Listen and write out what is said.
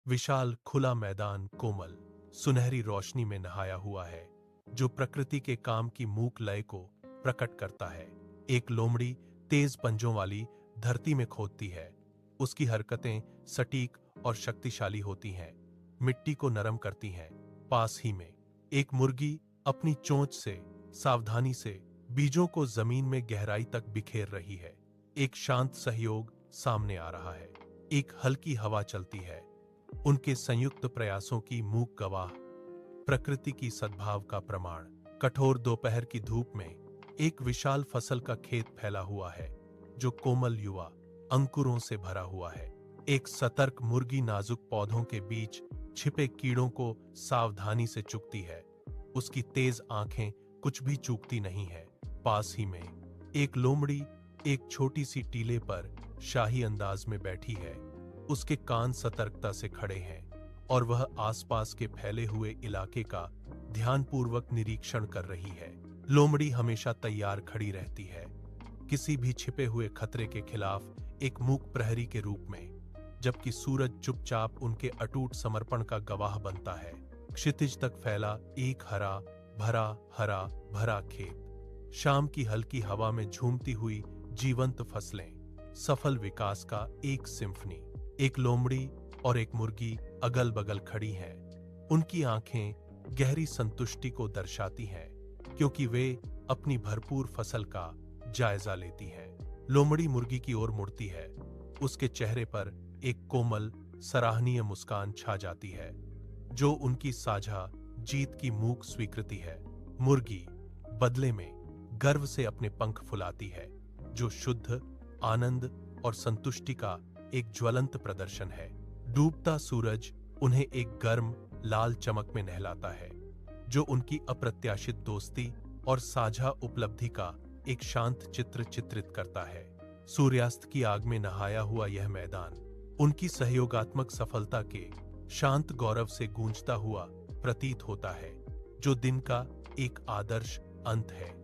विशाल खुला मैदान कोमल सुनहरी रोशनी में नहाया हुआ है, जो प्रकृति के काम की मूक लय को प्रकट करता है। एक लोमड़ी तेज पंजों वाली धरती में खोदती है। उसकी हरकतें सटीक और शक्तिशाली होती हैं, मिट्टी को नरम करती हैं। पास ही में एक मुर्गी अपनी चोंच से सावधानी से बीजों को जमीन में गहराई तक बिखेर रही है। एक शांत सहयोग सामने आ रहा है। एक हल्की हवा चलती है, उनके संयुक्त प्रयासों की मूक गवाह, प्रकृति की सद्भाव का प्रमाण। कठोर दोपहर की धूप में एक विशाल फसल का खेत फैला हुआ है, जो कोमल युवा अंकुरों से भरा हुआ है। एक सतर्क मुर्गी नाजुक पौधों के बीच छिपे कीड़ों को सावधानी से चुगती है। उसकी तेज आंखें कुछ भी चूकती नहीं है। पास ही में एक लोमड़ी एक छोटी सी टीले पर शाही अंदाज में बैठी है। उसके कान सतर्कता से खड़े हैं और वह आसपास के फैले हुए इलाके का ध्यानपूर्वक निरीक्षण कर रही है। लोमड़ी हमेशा तैयार खड़ी रहती है, किसी भी छिपे हुए खतरे के खिलाफ एक मूक प्रहरी के रूप में, जबकि सूरज चुपचाप उनके अटूट समर्पण का गवाह बनता है। क्षितिज तक फैला एक हरा भरा खेत, शाम की हल्की हवा में झूमती हुई जीवंत फसलें, सफल विकास का एक सिम्फनी। एक लोमड़ी और एक मुर्गी अगल बगल खड़ी हैं। उनकी आंखें गहरी संतुष्टि को दर्शाती हैं, क्योंकि वे अपनी भरपूर फसल का जायजा लेती हैं। लोमड़ी मुर्गी की ओर मुड़ती है। उसके चेहरे पर एक कोमल सराहनीय मुस्कान छा जाती है, जो उनकी साझा जीत की मूक स्वीकृति है। मुर्गी बदले में गर्व से अपने पंख फुलाती है, जो शुद्ध आनंद और संतुष्टि का एक ज्वलंत प्रदर्शन है। डूबता सूरज उन्हें एक गर्म लाल चमक में नहलाता है, जो उनकी अप्रत्याशित दोस्ती और साझा उपलब्धि का एक शांत चित्र चित्रित करता है। सूर्यास्त की आग में नहाया हुआ यह मैदान उनकी सहयोगात्मक सफलता के शांत गौरव से गूंजता हुआ प्रतीत होता है, जो दिन का एक आदर्श अंत है।